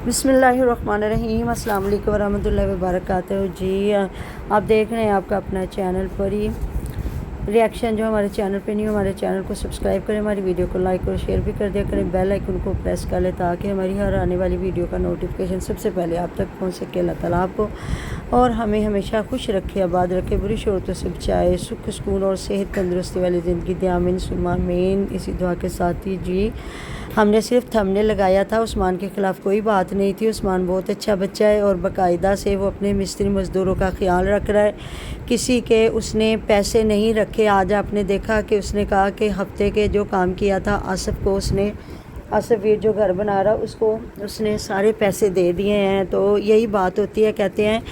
बिस्मिल्लाहिर्रहमानिर्रहीम। अस्सलाम वालेकुम वरहमतुल्लाहि वबरकातुहू। जी आप देख रहे हैं आपका अपना चैनल परी रिएक्शन। जो हमारे चैनल पे नहीं, हमारे चैनल को सब्सक्राइब करें, हमारी वीडियो को लाइक और शेयर भी कर दिया करें, बेल आइकन को प्रेस कर लें ताकि हमारी हर आने वाली वीडियो का नोटिफिकेशन सबसे पहले आप तक पहुंच सके। अल्लाह ताला आपको और हमें हमेशा खुश रखे, आबाद रखे, बुरी शोरतों से बचाए, सुख सुकून और सेहत तंदुरुस्ती वाली ज़िंदगी दे। आमीन सुम्मा आमीन। इसी दुआ के साथ ही जी हमने सिर्फ थंबनेल लगाया था, उस्मान के ख़िलाफ़ कोई बात नहीं थी। उस्मान बहुत अच्छा बच्चा है और बाकायदा से वो अपने मिस्त्री मज़दूरों का ख्याल रख रहा है। किसी के उसने पैसे नहीं रखे। आज आपने देखा कि उसने कहा कि हफ्ते के जो काम किया था आसिफ को, उसने आसिफ ये जो घर बना रहा उसको उसने सारे पैसे दे दिए हैं। तो यही बात होती है, कहते हैं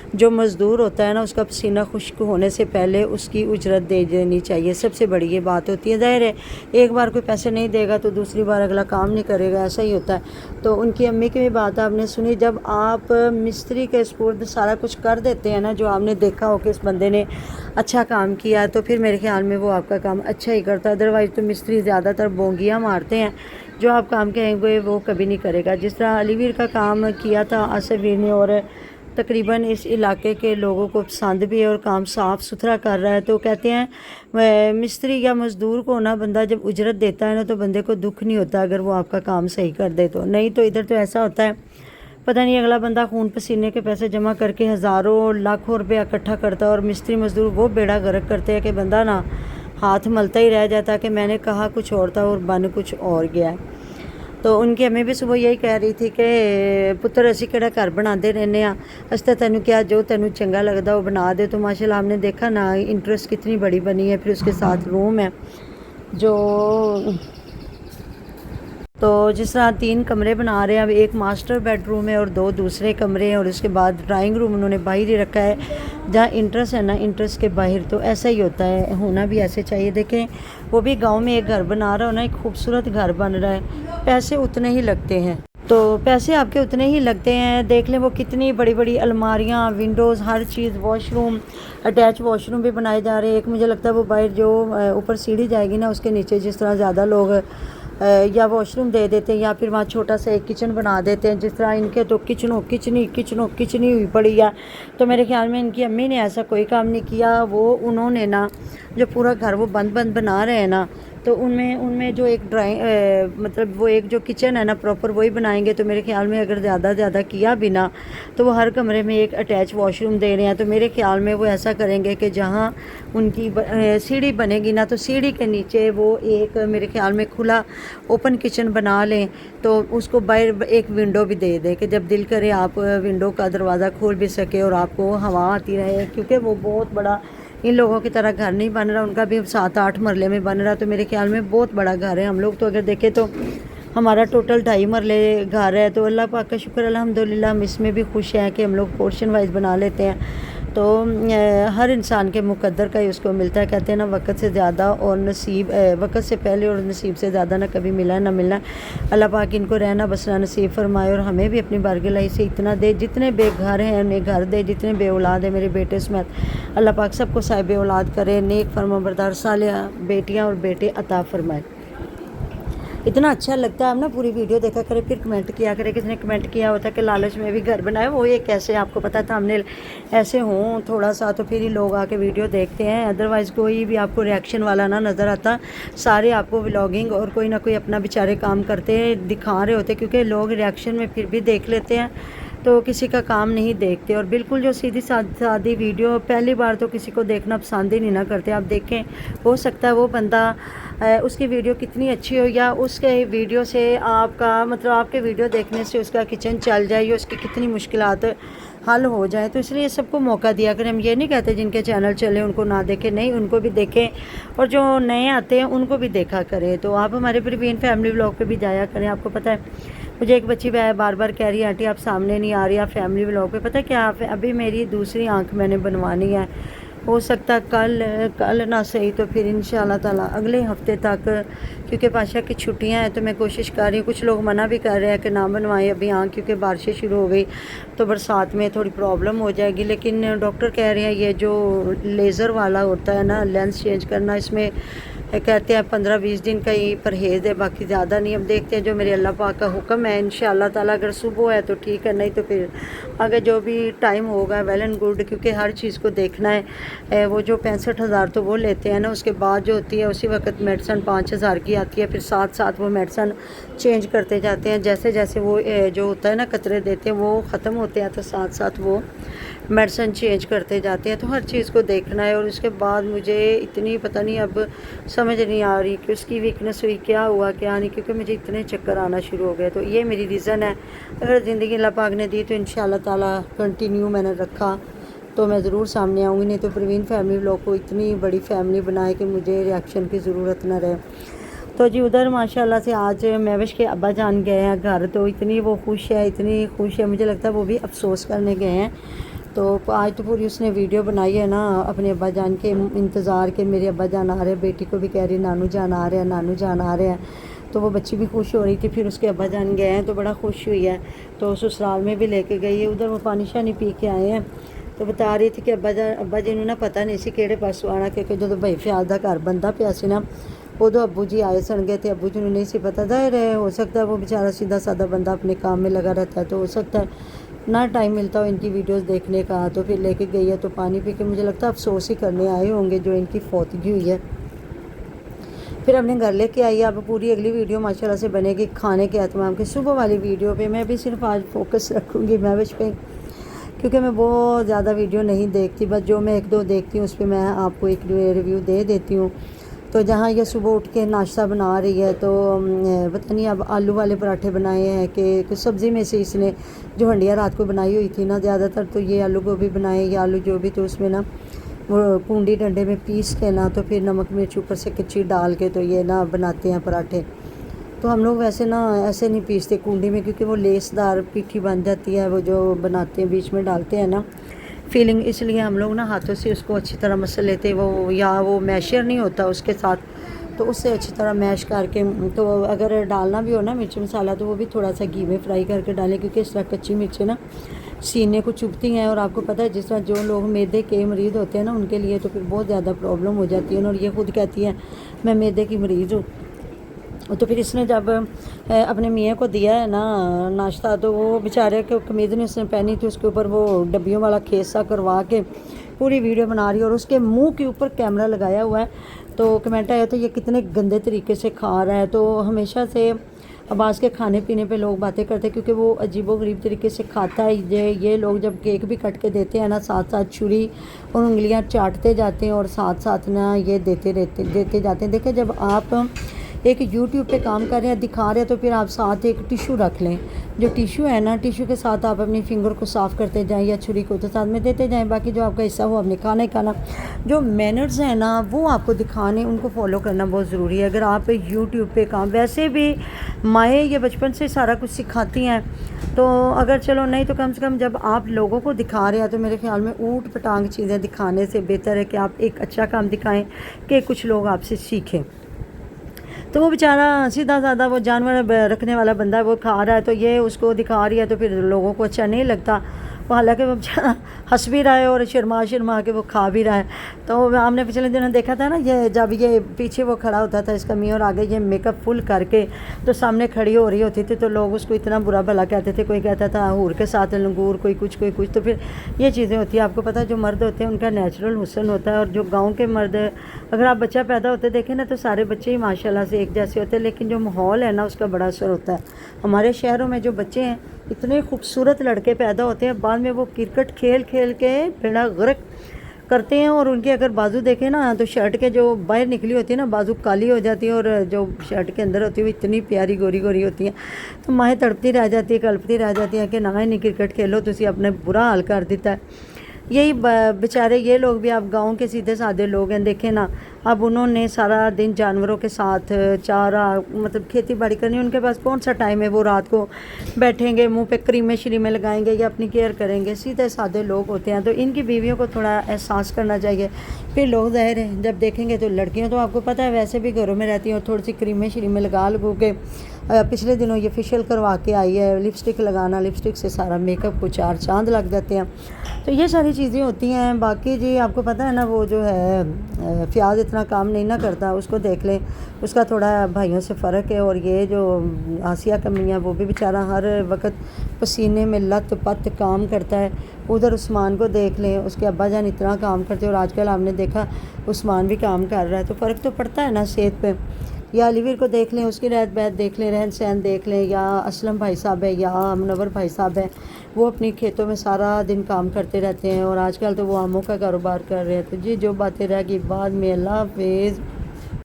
जो मज़दूर होता है ना, उसका पसीना खुश्क होने से पहले उसकी उजरत दे देनी चाहिए। सबसे बड़ी ये बात होती है। ज़ाहिर है एक बार कोई पैसे नहीं देगा तो दूसरी बार अगला काम नहीं करेगा, ऐसा ही होता है। तो उनकी अम्मी की भी बात आपने सुनी। जब आप मिस्त्री के स्पुर्द सारा कुछ कर देते हैं ना, जो आपने देखा हो कि इस बंदे ने अच्छा काम किया, तो फिर मेरे ख्याल में वो आपका काम अच्छा ही करता है। अदरवाइज़ तो मिस्त्री ज़्यादातर बोंगियाँ मारते हैं, जो आप काम कहेंगे वो कभी नहीं करेगा। जिस तरह अलीवीर का काम किया था आसिफ वीर ने, और तकरीबन इस इलाके के लोगों को पसंद भी है और काम साफ़ सुथरा कर रहा है। तो कहते हैं मिस्त्री या मज़दूर को ना बंदा जब उजरत देता है ना, तो बंदे को दुख नहीं होता अगर वो आपका काम सही कर दे तो। नहीं तो इधर तो ऐसा होता है, पता नहीं अगला बंदा खून पसीने के पैसे जमा करके हज़ारों लाखों रुपया इकट्ठा करता है, और मिस्त्री मज़दूर वो बेड़ा गर्क करते हैं कि बंदा ना हाथ मलता ही रह जाता कि मैंने कहा कुछ और था और बन कुछ और गया है। तो उनकी अम्मी भी सुबह यही कह रही थी कि पुत्र असी किहड़ा घर बनाते रहने आ, अस तो तेनू क्या जो तेनू चंगा लगता वो बना दे। तो माशाल्लाह हमने देखा ना इंटरेस्ट कितनी बड़ी बनी है। फिर उसके साथ रूम है जो, तो जिस तरह 3 कमरे बना रहे हैं। अब एक मास्टर बेडरूम है और 2 दूसरे कमरे हैं, और उसके बाद ड्राइंग रूम उन्होंने बाहर ही रखा है। जहाँ इंटरेस्ट है ना, इंटरेस्ट के बाहर तो ऐसा ही होता है, होना भी ऐसे चाहिए। देखें वो भी गांव में एक घर बना रहा हो ना, एक खूबसूरत घर बन रहा है, पैसे उतने ही लगते हैं। तो पैसे आपके उतने ही लगते हैं। देख लें वो कितनी बड़ी बड़ी अलमारियाँ, विंडोज़, हर चीज़, वॉशरूम, अटैच वॉशरूम भी बनाए जा रहे हैं। एक मुझे लगता है वो बाहर जो ऊपर सीढ़ी जाएगी ना, उसके नीचे जिस तरह ज़्यादा लोग या वॉशरूम दे देते हैं या फिर वहाँ छोटा सा एक किचन बना देते हैं। जिस तरह इनके तो किचनी हुई पड़ी है। तो मेरे ख्याल में इनकी अम्मी ने ऐसा कोई काम नहीं किया। वो उन्होंने ना जो पूरा घर वो बंद बना रहे हैं ना, तो उनमें जो एक मतलब वो एक जो किचन है ना प्रॉपर वही बनाएंगे। तो मेरे ख्याल में अगर ज़्यादा किया भी ना, तो वो हर कमरे में एक अटैच वॉशरूम दे रहे हैं। तो मेरे ख्याल में वो ऐसा करेंगे कि जहाँ उनकी सीढ़ी बनेगी ना, तो सीढ़ी के नीचे वो एक मेरे ख्याल में खुला ओपन किचन बना लें। तो उसको बाहर एक विंडो भी दे दें कि जब दिल करे आप विंडो का दरवाज़ा खोल भी सके और आपको हवा आती रहे। क्योंकि वो बहुत बड़ा इन लोगों की तरह घर नहीं बन रहा, उनका भी 7-8 मरले में बन रहा। तो मेरे ख्याल में बहुत बड़ा घर है। हम लोग तो अगर देखें तो हमारा टोटल 2.5 मरले घर है। तो अल्लाह पाक का शुक्र अल्हम्दुलिल्लाह, हम इसमें भी खुश हैं कि हम लोग पोर्शन वाइज बना लेते हैं। तो हर इंसान के मुकद्दर का ही उसको मिलता है। कहते हैं ना वक्त से ज़्यादा और नसीब, वक्त से पहले और नसीब से ज़्यादा ना कभी मिला ना मिलना। अल्लाह पाक इनको रहना बसना नसीब फरमाए और हमें भी अपनी बारगाह से इतना दे। जितने बेघर हैं उन्हें घर दे, जितने बे औलाद हैं मेरे बेटे समेत अल्लाह पाक सबको साहिब औलाद करे, नेक फरमाबरदार सालिहा बेटियाँ और बेटे अता फरमाए। इतना अच्छा लगता है। आप ना पूरी वीडियो देखा करें, फिर कमेंट किया करें। किसने कमेंट किया होता है कि लालच में भी घर बनाए, वो ये कैसे आपको पता था हमने ऐसे हों थोड़ा सा, तो फिर ही लोग आके वीडियो देखते हैं। अदरवाइज़ कोई भी आपको रिएक्शन वाला ना नज़र आता। सारे आपको व्लॉगिंग और कोई ना कोई अपना बेचारे काम करते हैं, दिखा रहे होते, क्योंकि लोग रिएक्शन में फिर भी देख लेते हैं, तो किसी का काम नहीं देखते। और बिल्कुल जो सीधी सादी वीडियो पहली बार तो किसी को देखना पसंद ही नहीं ना करते। आप देखें, हो सकता है वो बंदा उसकी वीडियो कितनी अच्छी हो, या उसके वीडियो से आपका मतलब आपके वीडियो देखने से उसका किचन चल जाए या उसकी कितनी मुश्किलात हल हो जाए। तो इसलिए सबको मौका दिया करें। हम ये नहीं कहते जिनके चैनल चले उनको ना देखें, नहीं, उनको भी देखें, और जो नए आते हैं उनको भी देखा करें। तो आप हमारे प्रवीण फैमिली व्लॉग पे भी जाया करें। आपको पता है मुझे एक बच्ची बार बार कह रही है आंटी आप सामने नहीं आ रही, आप फैमिली व्लॉग पे। पता है क्या, अभी मेरी दूसरी आंख मैंने बनवानी है। हो सकता है कल ना सही तो फिर इंशाल्लाह ताला अगले हफ्ते तक, क्योंकि पाशा की छुट्टियां हैं। तो मैं कोशिश कर रही हूँ, कुछ लोग मना भी कर रहे हैं कि ना बनवाएं अभी आँख, क्योंकि बारिशें शुरू हो गई तो बरसात में थोड़ी प्रॉब्लम हो जाएगी। लेकिन डॉक्टर कह रहे हैं ये जो लेज़र वाला होता है ना, लेंस चेंज करना, इसमें कहते हैं 15-20 दिन का ही परहेज़ है, बाकी ज़्यादा नहीं। अब देखते हैं जो मेरे अल्लाह पाक का हुक्म है, इंशाअल्लाह ताला अगर सुबह है तो ठीक है, नहीं तो फिर आगे जो भी टाइम होगा वेल एंड गुड, क्योंकि हर चीज़ को देखना है। वो जो 65,000 तो वो लेते हैं ना, उसके बाद जो होती है उसी वक्त मेडिसन 5,000 की आती है, फिर साथ साथ वो मेडिसन चेंज करते जाते हैं। जैसे जैसे वो जो होता है ना कतरे देते हैं वो ख़त्म होते हैं, तो साथ साथ वो मेडिसन चेंज करते जाते हैं। तो हर चीज़ को देखना है। और उसके बाद मुझे इतनी पता नहीं अब समझ नहीं आ रही कि उसकी वीकनेस हुई, क्या हुआ क्या नहीं, क्योंकि मुझे इतने चक्कर आना शुरू हो गए। तो ये मेरी रीज़न है। अगर ज़िंदगी अल्लाह पाक ने दी तो इंशाअल्लाह ताला कंटिन्यू मैंने रखा तो मैं ज़रूर सामने आऊँगी, नहीं तो प्रवीण फैमिली व्लॉग को इतनी बड़ी फैमिली बनाए कि मुझे रिएक्शन की ज़रूरत न रहे। तो जी उधर माशाल्लाह से आज महविश के अब्बा जान गए हैं घर, तो इतनी वो खुश है, इतनी खुश है, मुझे लगता है वो भी अफसोस करने गए हैं। तो आज तो पूरी उसने वीडियो बनाई है ना अपने अब्बा जान के इंतज़ार के, मेरे अब्बा जान आ रहे हैं, बेटी को भी कह रही नानू जान आ रहे हैं, नानू जान आ रहे हैं। तो वो बच्ची भी खुश हो रही थी। फिर उसके अब्बा जान गए हैं तो बड़ा खुश हुई है, तो ससुराल में भी लेके गई है। उधर वो पानी शानी पी के आए हैं, तो बता रही थी कि अब्बा जी ना पता नहीं सी किहड़े पासों आना, क्योंकि जो भाई फयाज का घर बनता पिया सी ना उदो अब्बू जी आए सन गए थे। अब्बू जी ने नहीं सी पता जाहिर है, हो सकता है वो बेचारा सीधा साधा बंदा अपने काम में लगा रहता है, तो हो सकता है ना टाइम मिलता हो इनकी वीडियोस देखने का। तो फिर लेके गई है, तो पानी पी के मुझे लगता है अफसोस ही करने आए होंगे जो इनकी फौतगी हुई है। फिर अपने घर लेके आई है। अब पूरी अगली वीडियो माशाल्लाह से बनेगी खाने के एहतमाम की। सुबह वाली वीडियो पे मैं भी सिर्फ आज फोकस रखूँगी महविश पे, क्योंकि मैं बहुत ज़्यादा वीडियो नहीं देखती, बस जो मैं 1-2 देखती हूँ उस पर मैं आपको एक रिव्यू दे देती हूँ। तो जहाँ ये सुबह उठ के नाश्ता बना रही है, तो पता नहीं अब आलू वाले पराठे बनाए हैं कि कुछ सब्ज़ी में से इसने जो हंडिया रात को बनाई हुई थी ना ज़्यादातर, तो ये आलू गोभी बनाए या आलू जो भी, तो उसमें ना वो पूंडी डंडे में पीस के ना, तो फिर नमक मिर्च ऊपर से कच्ची डाल के तो ये ना बनाते हैं पराठे। तो हम लोग वैसे ना ऐसे नहीं पीसते कूंडी में, क्योंकि वो लेसदार पीठी बन जाती है, वो जो बनाते हैं बीच में डालते हैं ना फीलिंग, इसलिए हम लोग ना हाथों से उसको अच्छी तरह मसल लेते हैं। वो या वो मैशर नहीं होता उसके साथ, तो उससे अच्छी तरह मैश करके, तो अगर डालना भी हो ना मिर्च मसाला तो वो भी थोड़ा सा घी में फ्राई करके डालें, क्योंकि इस तरह कच्ची मिर्चें ना सीने को चुभती हैं। और आपको पता है जिस तरह जो लोग मैदे के मरीज़ होते हैं ना उनके लिए तो फिर बहुत ज़्यादा प्रॉब्लम हो जाती है। और ये खुद कहती है मैं मैदे की मरीज़ हूँ। तो फिर इसने जब अपने मियाँ को दिया है ना नाश्ता, तो वो बेचारे के कमीज़ नहीं उसने पहनी थी, उसके ऊपर वो डब्बियों वाला खेस सा करवा के पूरी वीडियो बना रही है, और उसके मुंह के ऊपर कैमरा लगाया हुआ है। तो कमेंट आया तो ये कितने गंदे तरीके से खा रहा है। तो हमेशा से अब्बास के खाने पीने पे लोग बातें करते हैं, क्योंकि वो अजीबोगरीब तरीके से खाता है। ये लोग जब केक भी कट के देते हैं ना, साथ साथ छुरी और उंगलियां चाटते जाते हैं, और साथ साथ ना ये देते जाते हैं। देखिए जब आप एक यूट्यूब पे काम कर रहे हैं, दिखा रहे हैं, तो फिर आप साथ एक टिशू रख लें। जो टिशू है ना, टिशू के साथ आप अपनी फिंगर को साफ़ करते जाएं या छुरी को तो साथ में देते जाएं। बाकी जो आपका हिस्सा वो आपने खाना ही खाना। जो मैनर्स हैं ना वो आपको दिखाने, उनको फॉलो करना बहुत ज़रूरी है। अगर आप यूट्यूब पे काम, वैसे भी माएँ ये बचपन से सारा कुछ सिखाती हैं, तो अगर चलो नहीं तो कम से कम जब आप लोगों को दिखा रहे हैं तो मेरे ख्याल में ऊट पटांग चीज़ें दिखाने से बेहतर है कि आप एक अच्छा काम दिखाएँ कि कुछ लोग आपसे सीखें। तो वो बेचारा सीधा साधा वो जानवर रखने वाला बंदा है, वो खा रहा है, तो ये उसको दिखा रही है, तो फिर लोगों को अच्छा नहीं लगता। वो हालांकि वो बेचारा हंस भी रहा है और शर्मा के वो खा भी रहा है। तो हमने पिछले दिनों देखा था ना, ये जब ये पीछे वो खड़ा होता था इसका मियाँ, और आगे ये मेकअप फुल करके तो सामने खड़ी हो रही होती थी, तो लोग उसको इतना बुरा भला कहते थे। कोई कहता था हूर के साथ लंगूर, कोई कुछ। तो फिर ये चीज़ें होती हैं। आपको पता है जो मर्द होते हैं उनका नेचुरल हुस्न होता है, और जो गाँव के मर्द, अगर आप बच्चा पैदा होते देखें ना तो सारे बच्चे ही माशाल्लाह से एक जैसे होते हैं, लेकिन जो माहौल है ना उसका बड़ा असर होता है। हमारे शहरों में जो बच्चे हैं इतने खूबसूरत लड़के पैदा होते हैं, बाद में वो क्रिकेट खेल के बेड़ा गर्क करते हैं, और उनके अगर बाजू देखें ना तो शर्ट के जो बाहर निकली होती है ना बाजू काली हो जाती है, और जो शर्ट के अंदर होती है वो इतनी प्यारी गोरी होती है। तो माएँ तड़पती रह जाती है, कल्पती रह जाती है कि ना ही नहीं क्रिकेट खेलो, तुसी अपने बुरा हाल कर दिता है। यही बेचारे ये लोग भी, आप गांव के सीधे साधे लोग हैं, देखें ना, अब उन्होंने सारा दिन जानवरों के साथ चारा मतलब खेती बाड़ी करनी, उनके पास कौन सा टाइम है। वो रात को बैठेंगे, मुंह पे क्रीमें श्रीमें लगाएंगे या अपनी केयर करेंगे। सीधे साधे लोग होते हैं, तो इनकी बीवियों को थोड़ा एहसास करना चाहिए। फिर लोग ज़ाहिर है जब देखेंगे, तो लड़कियों तो आपको पता है वैसे भी घरों में रहती हैं, और थोड़ी सी क्रीमें श्रीमें लगा के पिछले दिनों ये फेशियल करवा के आई है। लिपस्टिक लगाना, लिपस्टिक से सारा मेकअप को 4 चांद लग जाते हैं। तो ये सारी चीज़ें होती हैं। बाकी जी आपको पता है ना, वो जो है फ़ियाज़ اتنا کام نہیں نہ کرتا، اس کو دیکھ لیں، اس کا تھوڑا بھائیوں سے فرق ہے۔ اور یہ جو آسیہ کا میاں وہ بھی بیچارہ ہر وقت پسینے میں لت پت کام کرتا ہے۔ ادھر عثمان کو دیکھ لیں، اس کے ابا جان اتنا کام کرتے ہیں، اور آج کل آپ نے دیکھا عثمان بھی کام کر رہا ہے، تو فرق تو پڑتا ہے نا صحت پہ۔ یا علی ویر کو دیکھ لیں، اس کی رہت بہت دیکھ لیں، رہن سہن دیکھ لیں، یا اسلم بھائی صاحب ہے، یا منور بھائی صاحب ہے، وہ اپنی کھیتوں میں سارا دن کام کرتے رہتے ہیں، اور آج کل تو وہ آموں کا کاروبار کر رہے ہیں۔ تو جی جو باتیں رہ گئی بعد میں، اللہ حافظ۔